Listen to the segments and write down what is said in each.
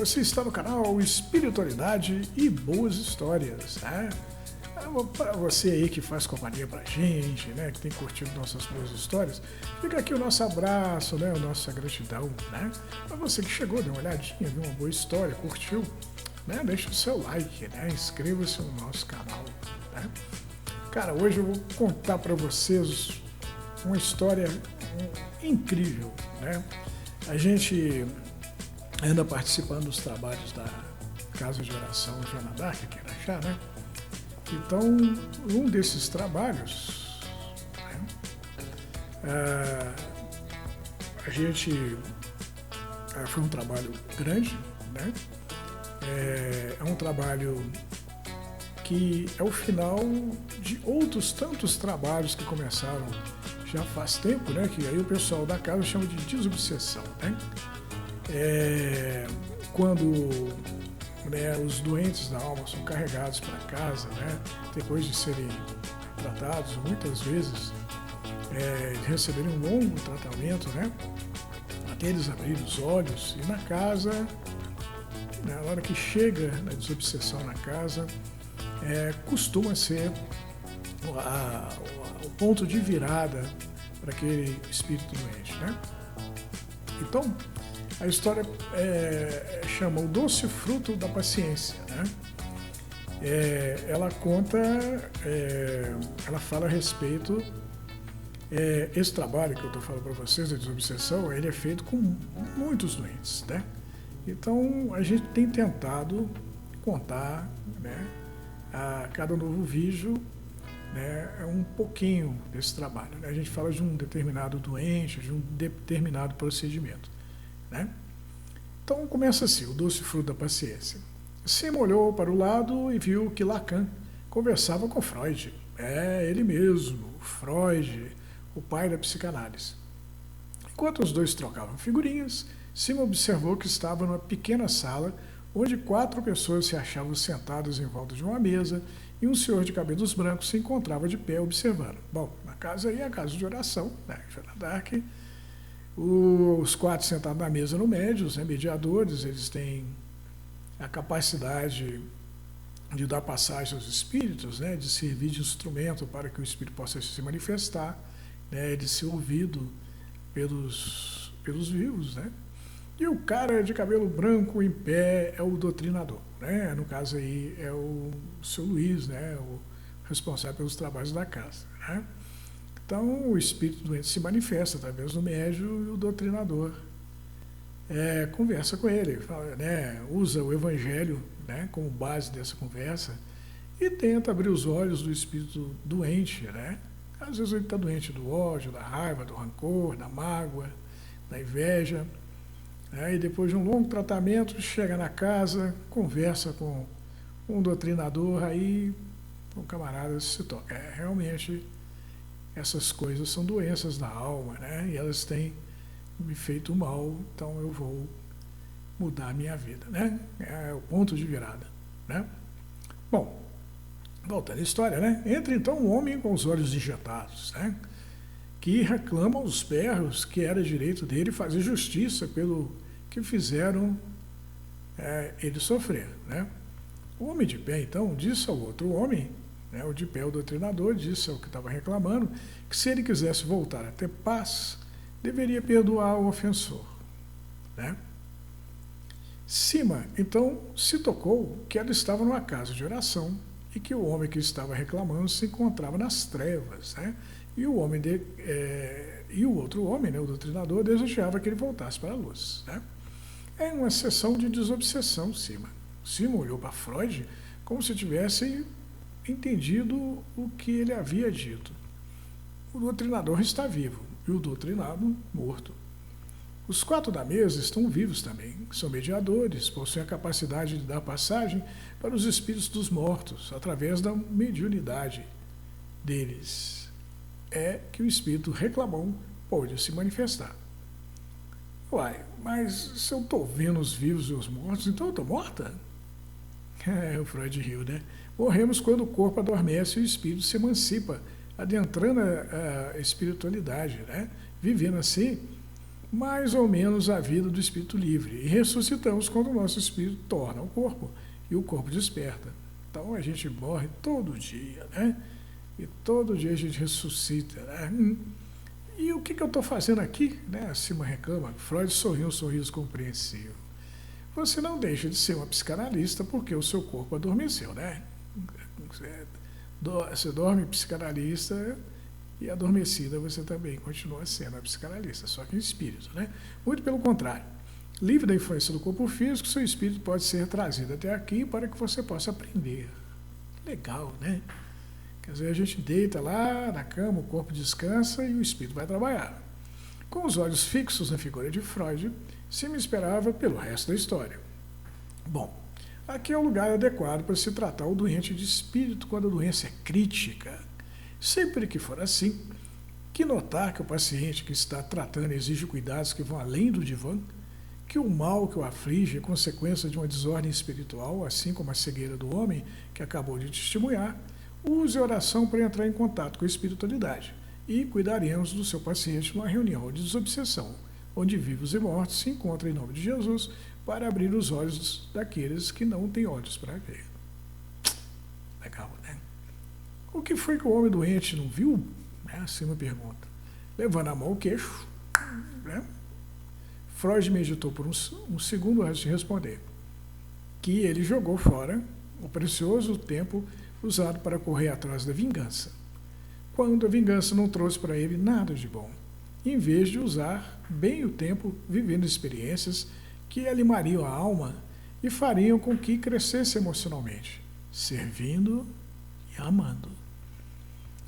você está no canal Espiritualidade e Boas Histórias, né? Para você aí que faz companhia pra gente, né, que tem curtido nossas boas histórias, fica aqui o nosso abraço, né, a nossa gratidão, né? Para você que chegou, deu uma olhadinha, viu uma boa história, curtiu, né? Deixa o seu like, né? Inscreva-se no nosso canal, né? Cara, hoje eu vou contar para vocês uma história incrível, né? A gente anda participando dos trabalhos da Casa de Oração Joana d'Arc aqui em Araxá, né? Então, um desses trabalhos, né, a gente foi um trabalho grande, né? É um trabalho que é o final de outros tantos trabalhos que começaram já faz tempo, né? Que aí o pessoal da casa chama de desobsessão, né? Quando os doentes da alma são carregados para casa, né? Depois de serem tratados, muitas vezes receberem um longo tratamento, né? Até eles abrirem os olhos, e na casa, na hora que chega a desobsessão na casa, costuma ser o ponto de virada para aquele espírito doente, né? Então, a história chama O Doce Fruto da Paciência, né? Ela conta, ela fala a respeito, esse trabalho que eu estou falando para vocês, da desobsessão, ele é feito com muitos doentes, né? Então, a gente tem tentado contar, né, a cada novo vídeo, né, um pouquinho desse trabalho, né? A gente fala de um determinado doente, de um determinado procedimento, né? Então começa assim, o doce fruto da paciência. Sima olhou para o lado e viu que Lacan conversava com Freud. Ele mesmo, Freud, o pai da psicanálise. Enquanto os dois trocavam figurinhas, Sima observou que estava numa pequena sala onde 4 pessoas se achavam sentadas em volta de uma mesa e um senhor de cabelos brancos se encontrava de pé observando. Bom, na casa aí é a casa de oração, né, Joana d'Arc. Os 4 sentados na mesa no médio, os mediadores, eles têm a capacidade de dar passagem aos espíritos, né, de servir de instrumento para que o espírito possa se manifestar, né, de ser ouvido pelos vivos, né? E o cara de cabelo branco em pé é o doutrinador, né? No caso aí é o seu Luiz, né, o responsável pelos trabalhos da casa, né? Então, o espírito doente se manifesta através do médium e o doutrinador conversa com ele, fala, né, usa o evangelho, né, como base dessa conversa e tenta abrir os olhos do espírito doente, né? Às vezes ele está doente do ódio, da raiva, do rancor, da mágoa, da inveja, né? E depois de um longo tratamento, chega na casa, conversa com um doutrinador, aí o camarada se toca. Realmente, essas coisas são doenças da alma, né? E elas têm me feito mal, então eu vou mudar a minha vida, né? É o ponto de virada, né? Bom, voltando à história, né? Entra então um homem com os olhos injetados, né, que reclama aos berros que era direito dele fazer justiça pelo que fizeram ele sofrer, né? O homem de pé, então, disse ao outro homem, o de pé, o doutrinador, disse ao que estava reclamando, que se ele quisesse voltar a ter paz, deveria perdoar o ofensor, né? Sima, então, se tocou que ela estava numa casa de oração e que o homem que estava reclamando se encontrava nas trevas, né? E o outro homem, né, o doutrinador, desejava que ele voltasse para a luz, né? É uma sessão de desobsessão, Sima. Sima olhou para Freud como se tivesse entendido o que ele havia dito. O doutrinador está vivo e o doutrinado morto. Os 4 da mesa estão vivos também, são mediadores, possuem a capacidade de dar passagem para os espíritos dos mortos, através da mediunidade deles. É que o espírito reclamão pode se manifestar. Uai, mas se eu estou vendo os vivos e os mortos, então eu estou morta? O Freud riu, né? Morremos quando o corpo adormece e o espírito se emancipa, adentrando a espiritualidade, né? Vivendo assim mais ou menos a vida do espírito livre. E ressuscitamos quando o nosso espírito torna o corpo e o corpo desperta. Então a gente morre todo dia, né? E todo dia a gente ressuscita, né? E o que eu estou fazendo aqui? Né? Acima reclama. Freud sorriu um sorriso compreensivo. Você não deixa de ser uma psicanalista porque o seu corpo adormeceu, né? Você dorme psicanalista e adormecida você também continua sendo a psicanalista, só que em espírito, né? Muito pelo contrário. Livre da influência do corpo físico, seu espírito pode ser trazido até aqui para que você possa aprender. Legal, né? Quer dizer, a gente deita lá na cama, o corpo descansa e o espírito vai trabalhar. Com os olhos fixos na figura de Freud, se me esperava pelo resto da história. Bom, aqui é o lugar adequado para se tratar o doente de espírito quando a doença é crítica. Sempre que for assim, que notar que o paciente que está tratando exige cuidados que vão além do divã, que o mal que o aflige é consequência de uma desordem espiritual, assim como a cegueira do homem que acabou de testemunhar, use a oração para entrar em contato com a espiritualidade e cuidaremos do seu paciente numa reunião de desobsessão, onde vivos e mortos se encontram em nome de Jesus para abrir os olhos daqueles que não têm olhos para ver. Legal, né? O que foi que o homem doente não viu? Assim uma pergunta. Levando a mão ao queixo, né? Freud meditou por um segundo antes de responder, que ele jogou fora o precioso tempo usado para correr atrás da vingança, quando a vingança não trouxe para ele nada de bom, em vez de usar bem o tempo vivendo experiências que animariam a alma e fariam com que crescesse emocionalmente, servindo e amando.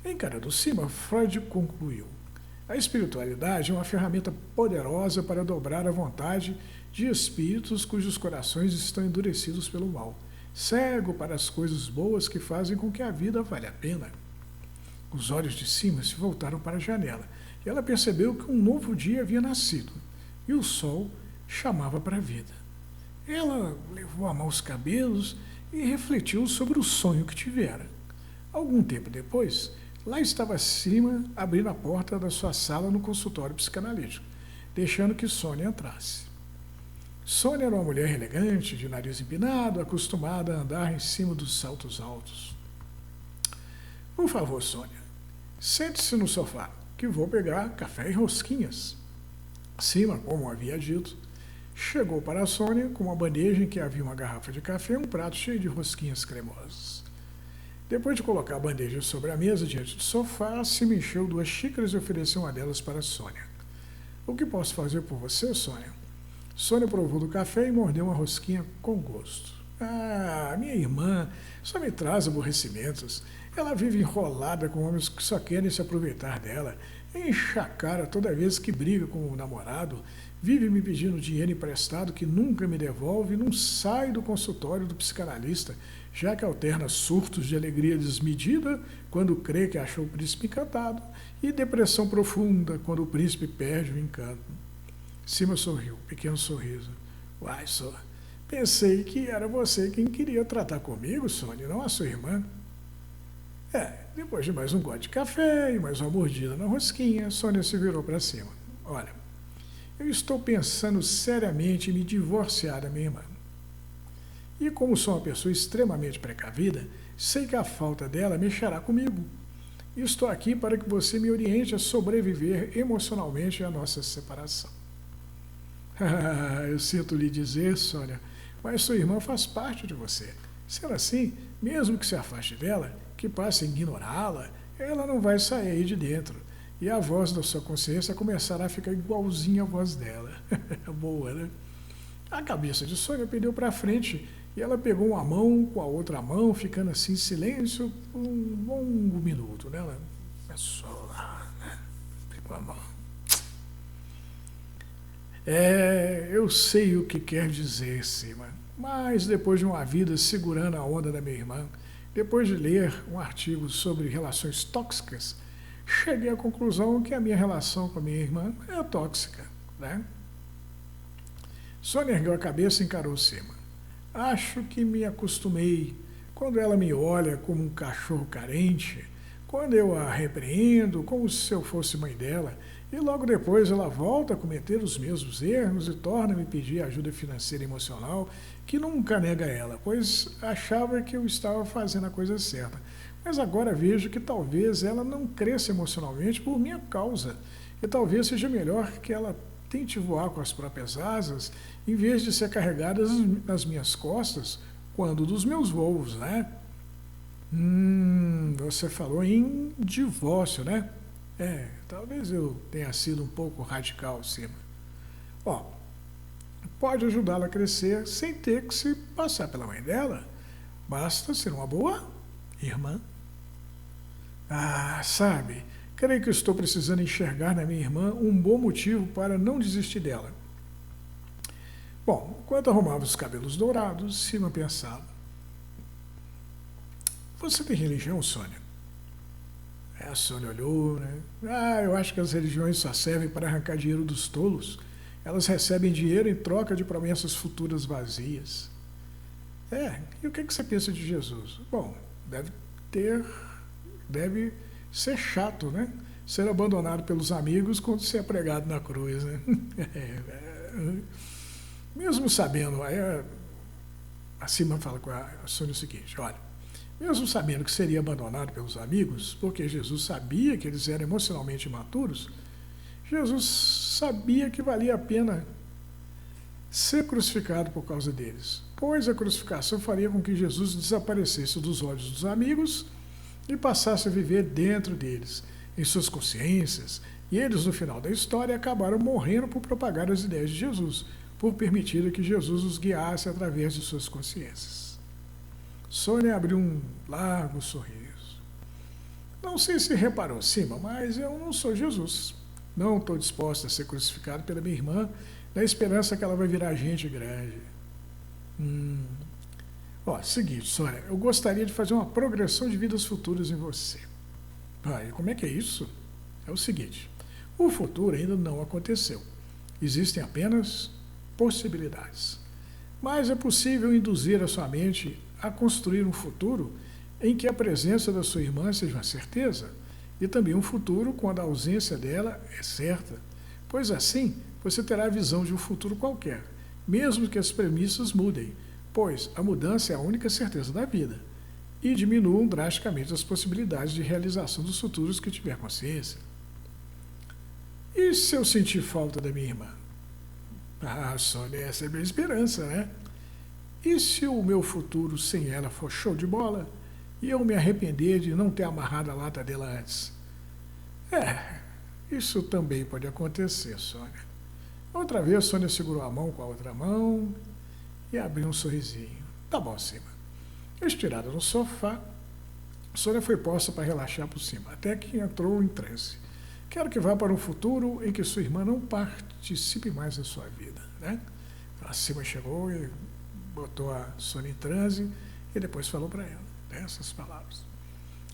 Encarando cima, Freud concluiu: a espiritualidade é uma ferramenta poderosa para dobrar a vontade de espíritos cujos corações estão endurecidos pelo mal, cego para as coisas boas que fazem com que a vida valha a pena. Os olhos de cima se voltaram para a janela e ela percebeu que um novo dia havia nascido e o sol chamava para a vida. Ela levou a mão aos cabelos e refletiu sobre o sonho que tivera. Algum tempo depois, lá estava Cima abrindo a porta da sua sala no consultório psicanalítico, deixando que Sônia entrasse. Sônia era uma mulher elegante, de nariz empinado, acostumada a andar em cima dos saltos altos. Por favor, Sônia, sente-se no sofá, que vou pegar café e rosquinhas. Cima, como havia dito, chegou para a Sônia com uma bandeja em que havia uma garrafa de café e um prato cheio de rosquinhas cremosas. Depois de colocar a bandeja sobre a mesa diante do sofá, Cima encheu 2 xícaras e ofereceu uma delas para Sônia. O que posso fazer por você, Sônia? Sônia provou do café e mordeu uma rosquinha com gosto. Ah, minha irmã só me traz aborrecimentos. Ela vive enrolada com homens que só querem se aproveitar dela. Enche a cara toda vez que briga com o namorado. Vive me pedindo dinheiro emprestado que nunca me devolve e não sai do consultório do psicanalista, já que alterna surtos de alegria desmedida quando crê que achou o príncipe encantado e depressão profunda quando o príncipe perde o encanto. Cima sorriu, pequeno sorriso. Uai, só, pensei que era você quem queria tratar comigo, Sônia, não a sua irmã. Depois de mais um gole de café e mais uma mordida na rosquinha, Sônia se virou para cima. Olha, eu estou pensando seriamente em me divorciar da minha irmã. E como sou uma pessoa extremamente precavida, sei que a falta dela mexerá comigo. E estou aqui para que você me oriente a sobreviver emocionalmente à nossa separação. Eu sinto lhe dizer, Sônia, mas sua irmã faz parte de você. Sendo assim, mesmo que se afaste dela, que passe a ignorá-la, ela não vai sair de dentro. E a voz da sua consciência começará a ficar igualzinha à voz dela. Boa, né? A cabeça de Sônia pendeu para frente e ela pegou uma mão com a outra mão, ficando assim em silêncio por um longo minuto. Né? Ela começou lá, né? Pegou a mão. Eu sei o que quer dizer, Cima, mas depois de uma vida segurando a onda da minha irmã, depois de ler um artigo sobre relações tóxicas, cheguei à conclusão que a minha relação com a minha irmã é tóxica, né? Sônia ergueu a cabeça e encarou Cima. Acho que me acostumei. Quando ela me olha como um cachorro carente, quando eu a repreendo como se eu fosse mãe dela, E logo depois ela volta a cometer os mesmos erros e torna a me pedir ajuda financeira e emocional, que nunca nega ela, pois achava que eu estava fazendo a coisa certa. Mas agora vejo que talvez ela não cresça emocionalmente por minha causa, e talvez seja melhor que ela tente voar com as próprias asas, em vez de ser carregada nas minhas costas quando dos meus voos, né? Você falou em divórcio, né? Talvez eu tenha sido um pouco radical, Cima. Ó, pode ajudá-la a crescer sem ter que se passar pela mãe dela. Basta ser uma boa irmã. Sabe, creio que estou precisando enxergar na minha irmã um bom motivo para não desistir dela. Bom, enquanto arrumava os cabelos dourados, Cima pensava. Você tem religião, Sônia? A Sônia olhou, né? Eu acho que as religiões só servem para arrancar dinheiro dos tolos. Elas recebem dinheiro em troca de promessas futuras vazias. E o que você pensa de Jesus? Bom, deve ser chato, né? Ser abandonado pelos amigos quando ser pregado na cruz, né? Mesmo sabendo, a Cima fala com a Sônia o seguinte, olha, mesmo sabendo que seria abandonado pelos amigos, porque Jesus sabia que eles eram emocionalmente imaturos, Jesus sabia que valia a pena ser crucificado por causa deles, pois a crucificação faria com que Jesus desaparecesse dos olhos dos amigos e passasse a viver dentro deles, em suas consciências, e eles, no final da história, acabaram morrendo por propagar as ideias de Jesus, por permitir que Jesus os guiasse através de suas consciências. Sônia abriu um largo sorriso. Não sei se reparou, Cima, mas eu não sou Jesus. Não estou disposta a ser crucificado pela minha irmã, na esperança que ela vai virar gente grande. Seguinte, Sônia, eu gostaria de fazer uma progressão de vidas futuras em você. E como é que é isso? É o seguinte, o futuro ainda não aconteceu. Existem apenas possibilidades. Mas é possível induzir a sua mente a construir um futuro em que a presença da sua irmã seja uma certeza, e também um futuro quando a ausência dela é certa, pois assim você terá a visão de um futuro qualquer, mesmo que as premissas mudem, pois a mudança é a única certeza da vida, e diminuam drasticamente as possibilidades de realização dos futuros que tiver consciência. E se eu sentir falta da minha irmã? Sônia, essa é a minha esperança, né? E se o meu futuro sem ela for show de bola e eu me arrepender de não ter amarrado a lata dela antes? Isso também pode acontecer, Sônia. Outra vez, Sônia segurou a mão com a outra mão e abriu um sorrisinho. Tá bom, Cima. Estirada no sofá, Sônia foi posta para relaxar por cima, até que entrou em transe. Quero que vá para um futuro em que sua irmã não participe mais da sua vida, né? A Cima chegou e botou a Sônia em transe e depois falou para ela essas palavras.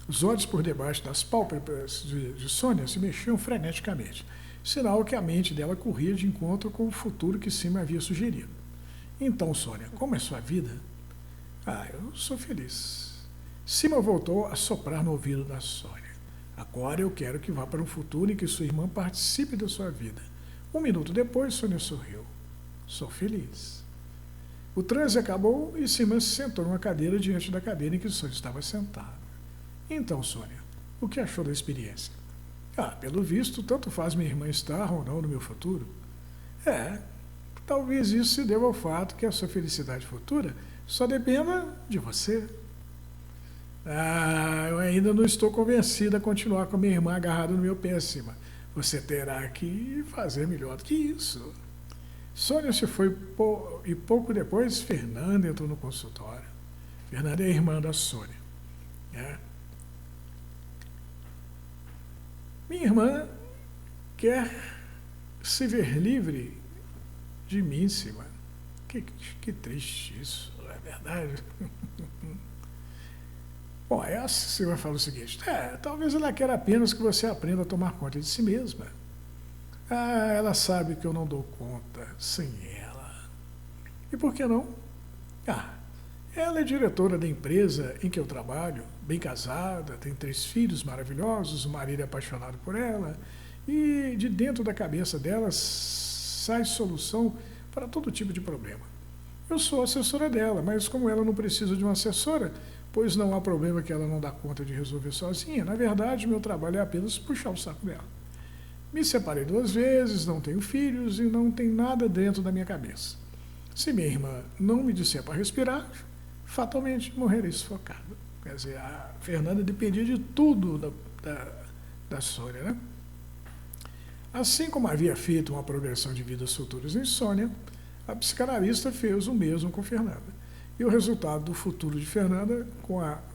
Os olhos por debaixo das pálpebras de Sônia se mexiam freneticamente, sinal que a mente dela corria de encontro com o futuro que Cima havia sugerido. Então, Sônia, como é sua vida? Eu sou feliz. Cima voltou a soprar no ouvido da Sônia. Agora eu quero que vá para um futuro em que sua irmã participe da sua vida. 1 minuto depois, Sônia sorriu. Sou feliz. O transe acabou e Cima se sentou numa cadeira diante da cadeira em que Sônia estava sentada. Então, Sônia, o que achou da experiência? Pelo visto, tanto faz minha irmã estar ou não no meu futuro. Talvez isso se deva ao fato que a sua felicidade futura só dependa de você. Eu ainda não estou convencida a continuar com a minha irmã agarrada no meu pé, Cima. Você terá que fazer melhor do que isso. Sônia se foi e pouco depois Fernanda entrou no consultório. Fernanda é a irmã da Sônia. Minha irmã quer se ver livre de mim, Cima. Que triste isso, não é verdade? Bom, a Cima fala o seguinte, talvez ela queira apenas que você aprenda a tomar conta de si mesma. Ela sabe que eu não dou conta sem ela. E por que não? Ela é diretora da empresa em que eu trabalho, bem casada, tem 3 filhos maravilhosos, o marido é apaixonado por ela, e de dentro da cabeça dela sai solução para todo tipo de problema. Eu sou assessora dela, mas como ela não precisa de uma assessora, pois não há problema que ela não dá conta de resolver sozinha, na verdade, meu trabalho é apenas puxar o saco dela. Me separei 2 vezes, não tenho filhos e não tem nada dentro da minha cabeça. Se minha irmã não me disser para respirar, fatalmente morrerei sufocada. Quer dizer, a Fernanda dependia de tudo da Sônia, né? Assim como havia feito uma progressão de vidas futuras em Sônia, a psicanalista fez o mesmo com Fernanda. E o resultado do futuro de Fernanda,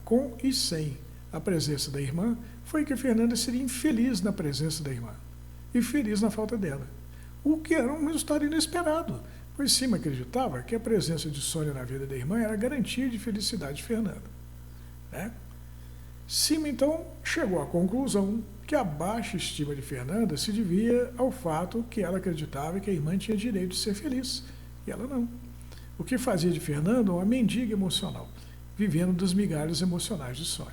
com e sem a presença da irmã, foi que Fernanda seria infeliz na presença da irmã e feliz na falta dela. O que era um resultado inesperado, pois Sima acreditava que a presença de Sônia na vida da irmã era garantia de felicidade de Fernanda, né? Sima, então, chegou à conclusão que a baixa estima de Fernanda se devia ao fato que ela acreditava que a irmã tinha direito de ser feliz, e ela não. O que fazia de Fernanda uma mendiga emocional, vivendo das migalhas emocionais de Sônia.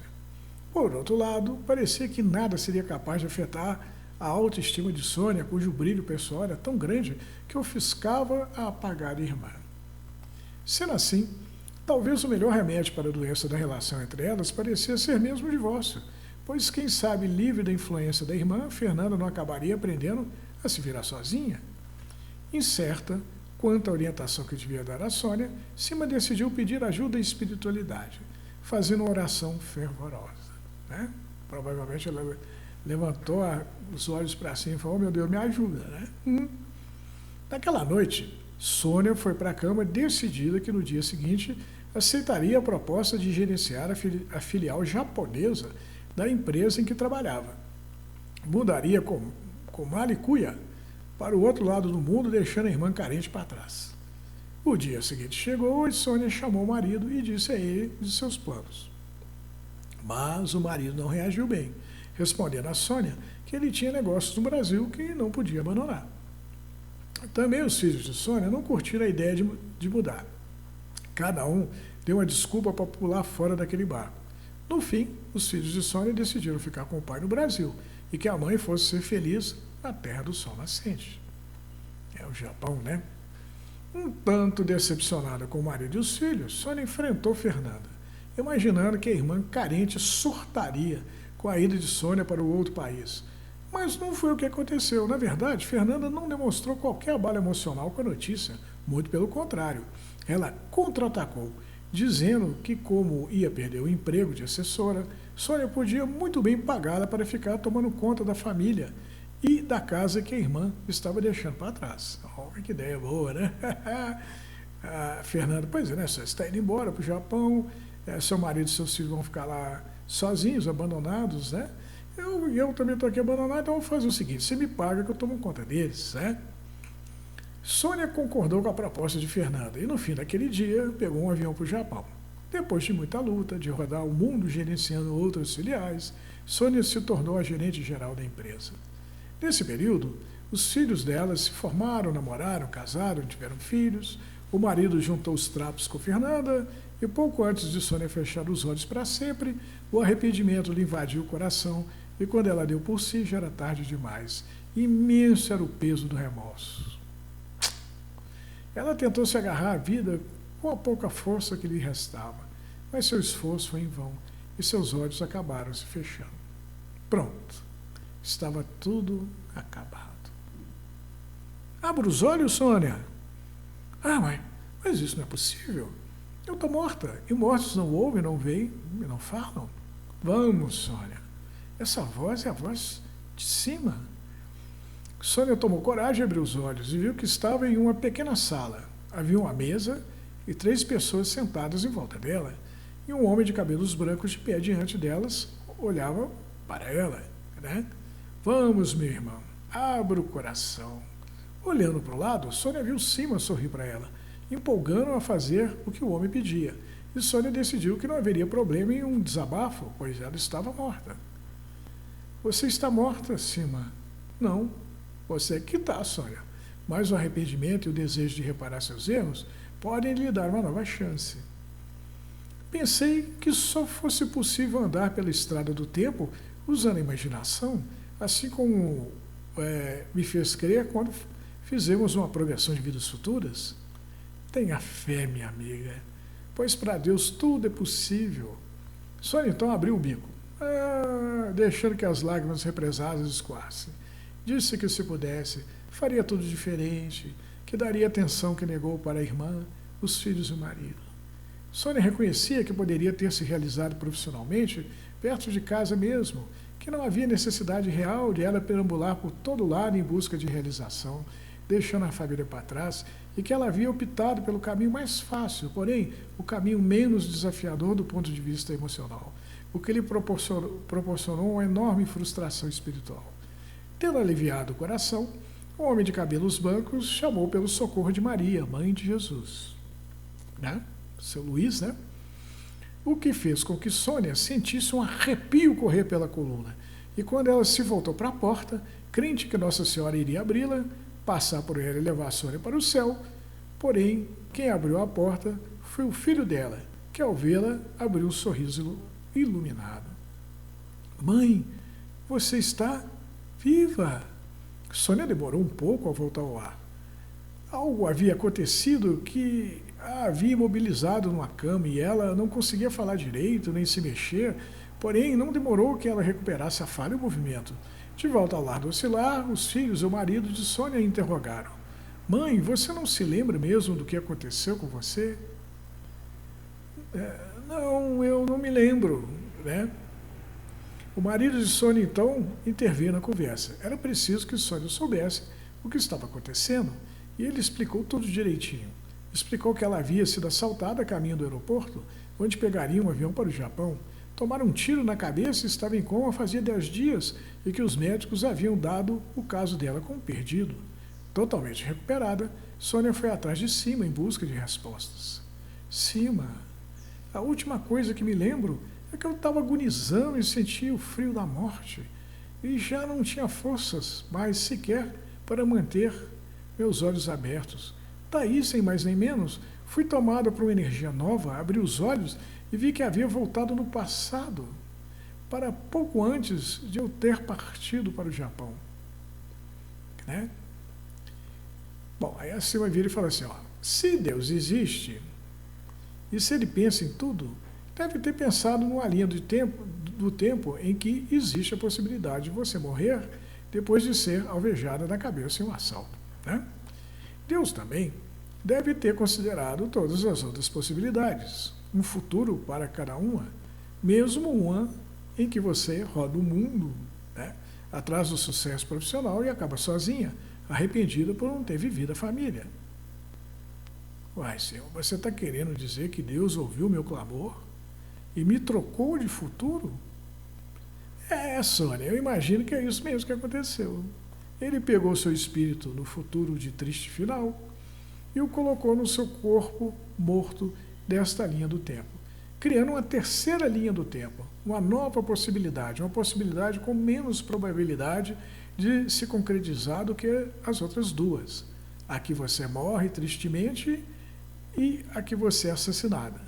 Por outro lado, parecia que nada seria capaz de afetar a autoestima de Sônia, cujo brilho pessoal era tão grande que ofuscava a apagada irmã. Sendo assim, talvez o melhor remédio para a doença da relação entre elas parecia ser mesmo o divórcio, pois quem sabe, livre da influência da irmã, Fernanda não acabaria aprendendo a se virar sozinha. Incerta quanto à orientação que devia dar a Sônia, Sima decidiu pedir ajuda à espiritualidade, fazendo uma oração fervorosa, né? Provavelmente ela levantou os olhos para cima e falou: oh, meu Deus, me ajuda, né? Naquela noite, Sônia foi para a cama decidida que no dia seguinte aceitaria a proposta de gerenciar a filial japonesa da empresa em que trabalhava. Mudaria com malicuia para o outro lado do mundo, deixando a irmã carente para trás. O dia seguinte chegou e Sônia chamou o marido e disse a ele de seus planos. Mas o marido não reagiu bem, respondendo a Sônia que ele tinha negócios no Brasil que não podia abandonar. Também os filhos de Sônia não curtiram a ideia de mudar. Cada um deu uma desculpa para pular fora daquele barco. No fim, os filhos de Sônia decidiram ficar com o pai no Brasil e que a mãe fosse ser feliz na terra do sol nascente. É o Japão, né? Um tanto decepcionada com o marido e os filhos, Sônia enfrentou Fernanda, imaginando que a irmã carente surtaria com a ida de Sônia para o outro país. Mas não foi o que aconteceu. Na verdade, Fernanda não demonstrou qualquer abalo emocional com a notícia, muito pelo contrário. Ela contra-atacou, dizendo que, como ia perder o emprego de assessora, Sônia podia muito bem pagá-la para ficar tomando conta da família e da casa que a irmã estava deixando para trás. Oh, que ideia boa, né? A Fernanda, pois é, né? Você está indo embora para o Japão, seu marido e seus filhos vão ficar lá sozinhos, abandonados, né? Eu também estou aqui abandonado, então eu vou fazer o seguinte: você me paga que eu tomo conta deles, né? Sônia concordou com a proposta de Fernanda e no fim daquele dia pegou um avião para o Japão. Depois de muita luta, de rodar o mundo gerenciando outras filiais, Sônia se tornou a gerente geral da empresa. Nesse período, os filhos dela se formaram, namoraram, casaram, tiveram filhos. O marido juntou os trapos com Fernanda e pouco antes de Sônia fechar os olhos para sempre, o arrependimento lhe invadiu o coração e quando ela deu por si já era tarde demais. Imenso era o peso do remorso. Ela tentou se agarrar à vida com a pouca força que lhe restava, mas seu esforço foi em vão e seus olhos acabaram se fechando. Pronto, estava tudo acabado. Abra os olhos, Sônia. Ah, mas isso não é possível. Eu estou morta, e mortos não ouvem, não veem e não falam. Vamos, Sônia. Essa voz é a voz de Sima. Sônia tomou coragem, abriu os olhos e viu que estava em uma pequena sala. Havia uma mesa e 3 pessoas sentadas em volta dela, e um homem de cabelos brancos de pé diante delas olhava para ela, né? Vamos, meu irmão, abra o coração. Olhando para o lado, Sônia viu Sima sorrir para ela, empolgando-a a fazer o que o homem pedia, e Sônia decidiu que não haveria problema em um desabafo, pois ela estava morta. Você está morta, Sima? Não. Você que está, Sônia. Mas o arrependimento e o desejo de reparar seus erros podem lhe dar uma nova chance. Pensei que só fosse possível andar pela estrada do tempo usando a imaginação, assim como me fez crer quando fizemos uma progressão de vidas futuras. Tenha fé, minha amiga, pois para Deus tudo é possível. Sônia então abriu o bico, deixando que as lágrimas represadas escoassem. Disse que se pudesse, faria tudo diferente, que daria a atenção que negou para a irmã, os filhos e o marido. Sônia reconhecia que poderia ter se realizado profissionalmente perto de casa mesmo, que não havia necessidade real de ela perambular por todo lado em busca de realização, deixando a família para trás, e que ela havia optado pelo caminho mais fácil, porém o caminho menos desafiador do ponto de vista emocional, o que lhe proporcionou uma enorme frustração espiritual. Tendo aliviado o coração, o homem de cabelos brancos chamou pelo socorro de Maria, mãe de Jesus. Né? Seu Luiz, né? O que fez com que Sônia sentisse um arrepio correr pela coluna. E quando ela se voltou para a porta, crente que Nossa Senhora iria abri-la, passar por ela e levar a Sônia para o céu, porém, quem abriu a porta foi o filho dela, que ao vê-la abriu um sorriso iluminado. Mãe, você está viva! Sônia demorou um pouco a voltar ao ar. Algo havia acontecido que a havia imobilizado numa cama e ela não conseguia falar direito, nem se mexer, porém não demorou que ela recuperasse a fala e o movimento. De volta ao lar do oscilar, os filhos e o marido de Sônia a interrogaram. Mãe, você não se lembra mesmo do que aconteceu com você? Não, eu não me lembro, né? O marido de Sônia, então, interveio na conversa. Era preciso que Sônia soubesse o que estava acontecendo e ele explicou tudo direitinho. Explicou que ela havia sido assaltada a caminho do aeroporto, onde pegaria um avião para o Japão. Tomaram um tiro na cabeça e estava em coma fazia 10 dias e que os médicos haviam dado o caso dela como perdido. Totalmente recuperada, Sônia foi atrás de Sima em busca de respostas. Sima, a última coisa que me lembro é que eu estava agonizando e sentia o frio da morte e já não tinha forças mais sequer para manter meus olhos abertos. Daí, sem mais nem menos, fui tomada por uma energia nova, abri os olhos e vi que havia voltado no passado, para pouco antes de eu ter partido para o Japão. Né? Bom, aí a Sima vira e fala assim, se Deus existe, e se ele pensa em tudo, deve ter pensado numa linha do tempo em que existe a possibilidade de você morrer depois de ser alvejada na cabeça em um assalto. Né? Deus também deve ter considerado todas as outras possibilidades, um futuro para cada uma, mesmo uma em que você roda o mundo, né, atrás do sucesso profissional e acaba sozinha, arrependida por não ter vivido a família. Uai, Senhor, você está querendo dizer que Deus ouviu meu clamor e me trocou de futuro? Sônia, eu imagino que é isso mesmo que aconteceu. Ele pegou seu espírito no futuro de triste final e o colocou no seu corpo morto desta linha do tempo, criando uma terceira linha do tempo, uma nova possibilidade, uma possibilidade com menos probabilidade de se concretizar do que as outras duas. A que você morre tristemente e a que você é assassinada.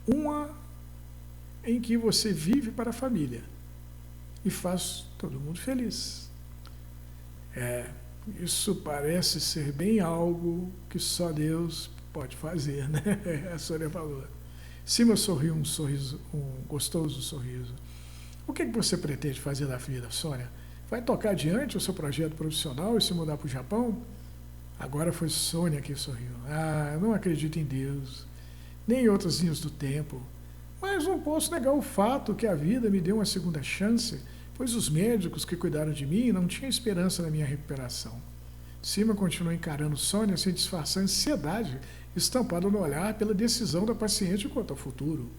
Uma em que você vive para a família e faz todo mundo feliz. Isso parece ser bem algo que só Deus pode fazer, né? A Sônia falou. Sima sorriu um sorriso, um gostoso sorriso. O que você pretende fazer da vida, Sônia? Vai tocar adiante o seu projeto profissional e se mudar para o Japão? Agora foi Sônia que sorriu. Eu não acredito em Deus, nem em outras linhas do tempo. Mas não posso negar o fato que a vida me deu uma segunda chance, pois os médicos que cuidaram de mim não tinham esperança na minha recuperação. Sima continuou encarando Sônia sem disfarçar a ansiedade estampada no olhar pela decisão da paciente quanto ao futuro.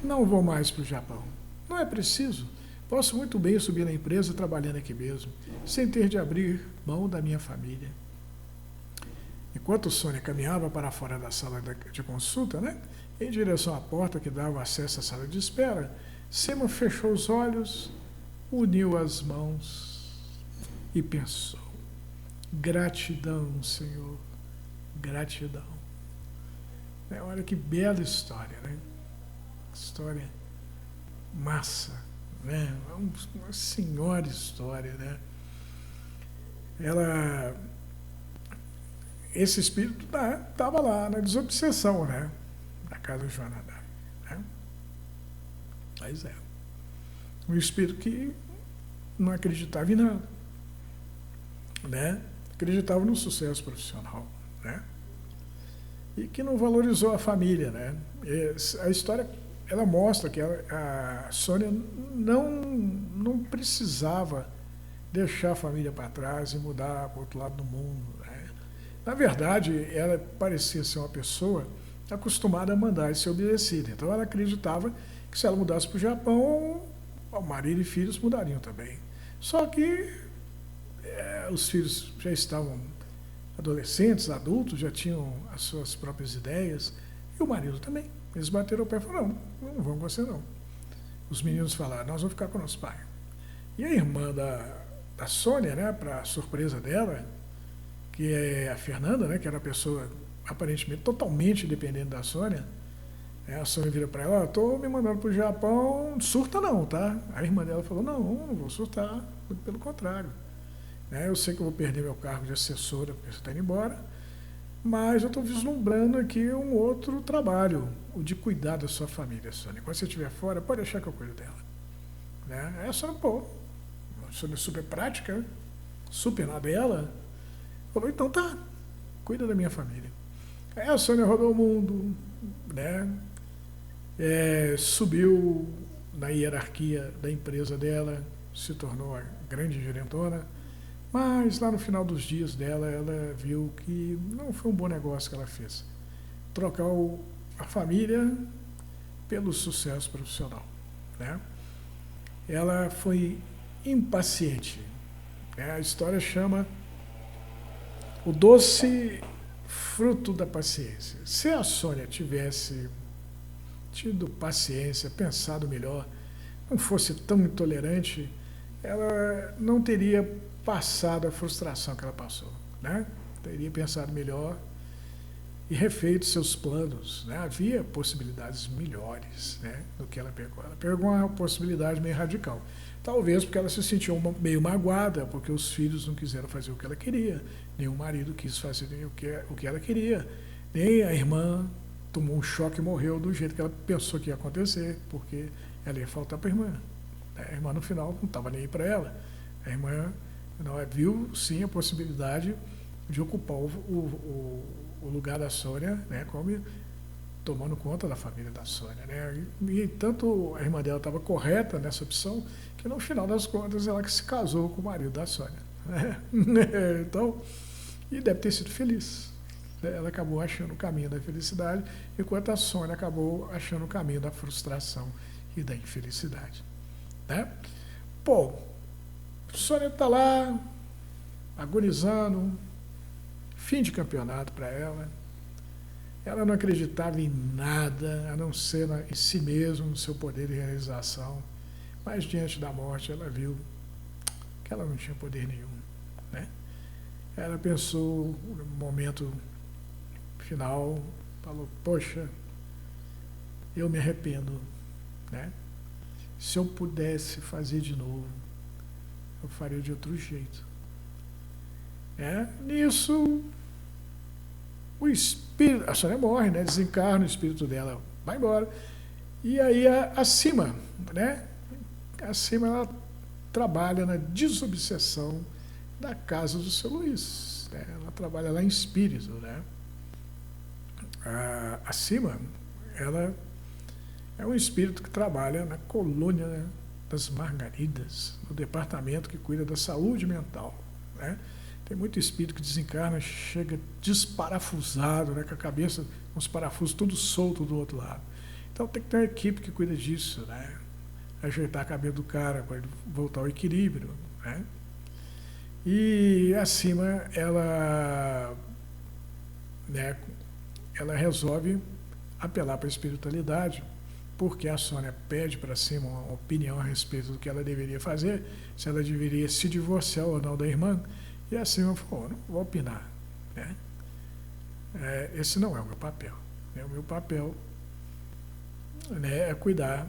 Não vou mais para o Japão. Não é preciso. Posso muito bem subir na empresa trabalhando aqui mesmo, sem ter de abrir mão da minha família. Enquanto Sônia caminhava para fora da sala de consulta, em direção à porta que dava acesso à sala de espera, Sima fechou os olhos, uniu as mãos e pensou: gratidão, Senhor, gratidão. Olha que bela história, né? História massa, né? Uma senhora história, né? ela, esse espírito estava lá na desobsessão, né? Na casa de Jonadab, né? Mas um espírito que não acreditava em nada, né? Acreditava no sucesso profissional, né? E que não valorizou a família, né? A história, ela mostra que a Sônia não precisava deixar a família para trás e mudar para o outro lado do mundo, né? Na verdade, ela parecia ser uma pessoa acostumada a mandar e ser obedecida. Então, ela acreditava que se ela mudasse para o Japão, o marido e filhos mudariam também. Só que os filhos já estavam adolescentes, adultos, já tinham as suas próprias ideias, e o marido também. Eles bateram o pé e falaram, não vamos com você não. Os meninos falaram, nós vamos ficar com o nosso pai. E a irmã da Sônia, né, para surpresa dela, que é a Fernanda, né, que era uma pessoa aparentemente totalmente dependente da Sônia, a Sônia vira para ela, estou me mandando para o Japão, surta não, tá? A irmã dela falou, não vou surtar, pelo contrário. Eu sei que eu vou perder meu cargo de assessora porque você está indo embora, mas eu estou vislumbrando aqui um outro trabalho, o de cuidar da sua família, Sônia. Quando você estiver fora, pode deixar que eu cuido dela. Aí a Sônia, a Sônia é super prática, super na dela, falou, então tá, cuida da minha família. Aí a Sônia rodou o mundo, né? Subiu na hierarquia da empresa dela, se tornou a grande gerentona, mas lá no final dos dias dela, ela viu que não foi um bom negócio que ela fez. Trocar a família pelo sucesso profissional, né? Ela foi impaciente. A história chama o doce fruto da paciência. Se a Sônia tivesse tido paciência, pensado melhor, não fosse tão intolerante, ela não teria passado a frustração que ela passou, né? Teria pensado melhor e refeito seus planos, né? Havia possibilidades melhores, né, do que ela pegou. Ela pegou uma possibilidade meio radical. Talvez porque ela se sentiu meio magoada, porque os filhos não quiseram fazer o que ela queria, nem o marido quis fazer o que ela queria, nem a irmã tomou um choque e morreu do jeito que ela pensou que ia acontecer, porque ela ia faltar para a irmã. A irmã, no final, não estava nem aí para ela. A irmã viu, sim, a possibilidade de ocupar o lugar da Sônia, né, como tomando conta da família da Sônia, né? E tanto a irmã dela estava correta nessa opção, que no final das contas ela se casou com o marido da Sônia, né? Então, e deve ter sido feliz. Ela acabou achando o caminho da felicidade, enquanto a Sônia acabou achando o caminho da frustração e da infelicidade, né? Sônia está lá, agonizando, fim de campeonato para ela. Ela não acreditava em nada, a não ser em si mesma, no seu poder de realização. Mas diante da morte ela viu que ela não tinha poder nenhum, né? Ela pensou no momento final, falou, poxa, eu me arrependo, né? Se eu pudesse fazer de novo, eu faria de outro jeito. Nisso, o espírito, a Sônia morre, né? Desencarna, o espírito dela vai embora. E aí acima, né? Acima ela trabalha na desobsessão da casa do seu Luiz, né? Ela trabalha lá em espírito, né? Acima, ela é um espírito que trabalha na colônia, né, das Margaridas, no departamento que cuida da saúde mental, né? Tem muito espírito que desencarna, chega desparafusado, né, com a cabeça, com os parafusos tudo solto do outro lado. Então tem que ter uma equipe que cuida disso, né? Ajeitar a cabeça do cara para ele voltar ao equilíbrio, né? E acima ela resolve apelar para a espiritualidade, porque a Sônia pede para cima uma opinião a respeito do que ela deveria fazer, se ela deveria se divorciar ou não da irmã. E assim eu falei, não vou opinar, né? Esse não é o meu papel, né? O meu papel, né, é cuidar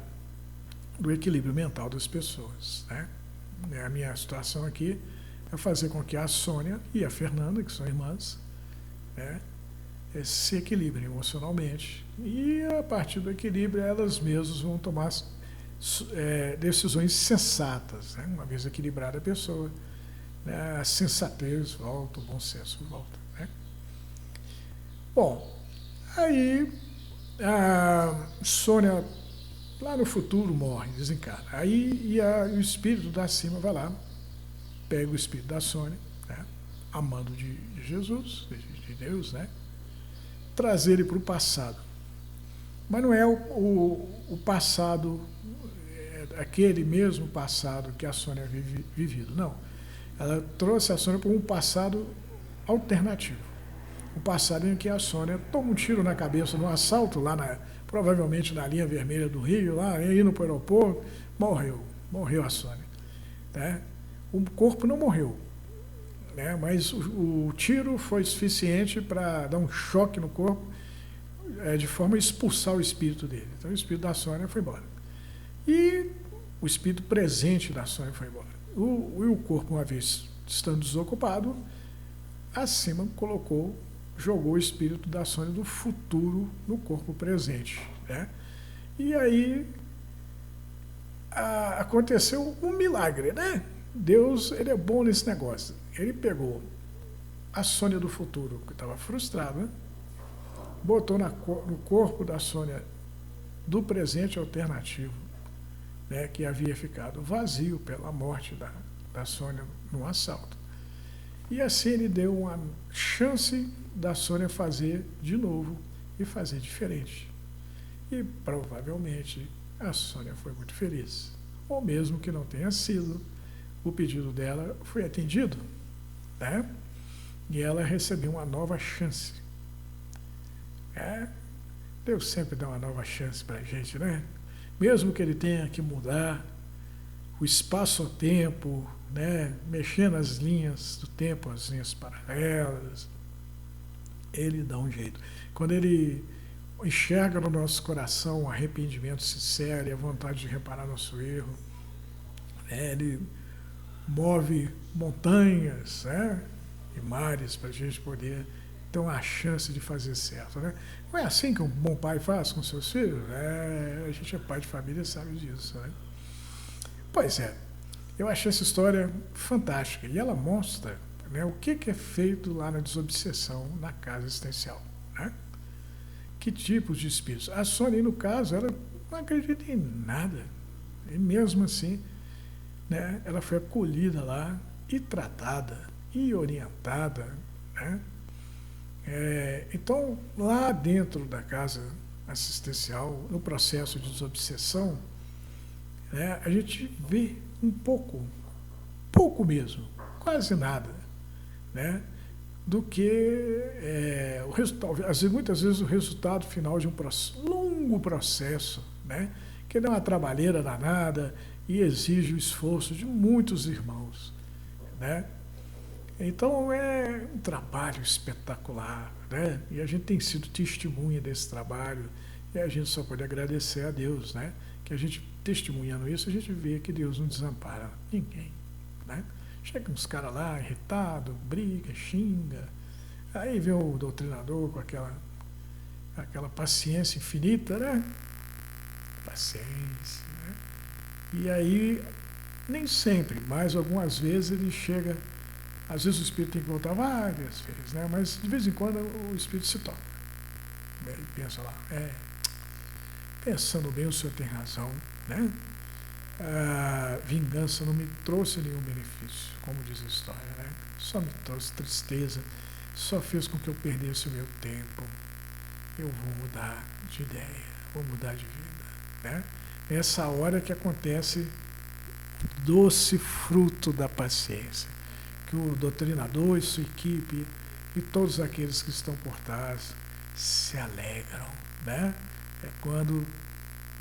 do equilíbrio mental das pessoas, né? A minha situação aqui é a fazer com que a Sônia e a Fernanda, que são irmãs, né, se equilibrem emocionalmente. E, a partir do equilíbrio, elas mesmas vão tomar decisões sensatas, né? Uma vez equilibrada a pessoa, né, a sensatez volta, o bom senso volta, né? Bom, aí a Sônia, lá no futuro, morre, desencarna. Aí o espírito da cima vai lá, pega o espírito da Sônia, né, amando de Jesus, de Deus, né, trazer ele para o passado. Mas não é o passado, aquele mesmo passado que a Sônia havia vivido, não. Ela trouxe a Sônia para um passado alternativo. Um passado em que a Sônia toma um tiro na cabeça num assalto, lá provavelmente na linha vermelha do Rio, lá indo para o aeroporto, morreu a Sônia, né? O corpo não morreu, né? Mas o tiro foi suficiente para dar um choque no corpo, de forma a expulsar o espírito dele. Então o espírito da Sônia foi embora. E o espírito presente da Sônia foi embora. O corpo, uma vez estando desocupado, acima jogou o espírito da Sônia do futuro no corpo presente, né? E aí aconteceu um milagre, né? Deus, ele é bom nesse negócio. Ele pegou a Sônia do futuro, que estava frustrada, botou no corpo da Sônia do presente alternativo, né, que havia ficado vazio pela morte da Sônia no assalto. E assim ele deu uma chance da Sônia fazer de novo e fazer diferente. E provavelmente a Sônia foi muito feliz. Ou mesmo que não tenha sido, o pedido dela foi atendido, né? E ela recebeu uma nova chance. Deus sempre dá uma nova chance para a gente, né? Mesmo que ele tenha que mudar o espaço-tempo, né, mexer nas linhas do tempo, as linhas paralelas, ele dá um jeito. Quando ele enxerga no nosso coração o arrependimento sincero e a vontade de reparar nosso erro, né, ele move montanhas, né, e mares para a gente poder ter uma chance de fazer certo, né? Não é assim que um bom pai faz com seus filhos? A gente é pai de família e sabe disso, né? Pois é, eu achei essa história fantástica e ela mostra, né, o que é feito lá na desobsessão, na casa existencial, né? Que tipos de espíritos. A Sônia, no caso, ela não acredita em nada e mesmo assim, né, ela foi acolhida lá e tratada e orientada, né? Então, lá dentro da casa assistencial, no processo de desobsessão, né, a gente vê um pouco mesmo, quase nada, né, do que o resultado, muitas vezes o resultado final de um longo processo, né, que dá uma trabalheira danada e exige o esforço de muitos irmãos, né? Então é um trabalho espetacular, né? E a gente tem sido testemunha desse trabalho e a gente só pode agradecer a Deus, né? Que a gente, testemunhando isso, a gente vê que Deus não desampara ninguém, né? Chega uns caras lá, irritado, briga, xinga, aí vem o doutrinador com aquela paciência infinita, né? Paciência, né? E aí, nem sempre, mas algumas vezes ele chega. Às vezes o espírito tem que voltar várias vezes, né? Mas de vez em quando o espírito se toca. Ele pensa lá, pensando bem, o senhor tem razão, né? A vingança não me trouxe nenhum benefício, como diz a história, né? Só me trouxe tristeza, só fez com que eu perdesse o meu tempo. Eu vou mudar de ideia, vou mudar de vida, né? Nessa hora que acontece doce fruto da paciência, que o doutrinador e sua equipe e todos aqueles que estão por trás se alegram, né? É quando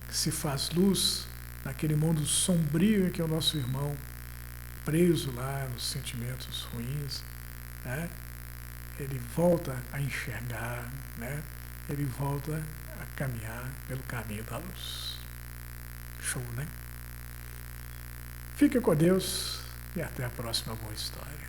se faz luz naquele mundo sombrio em que é o nosso irmão preso lá nos sentimentos ruins, né? Ele volta a enxergar, né? Ele volta a caminhar pelo caminho da luz. Show, né? Fique com Deus. e até a próxima boa história.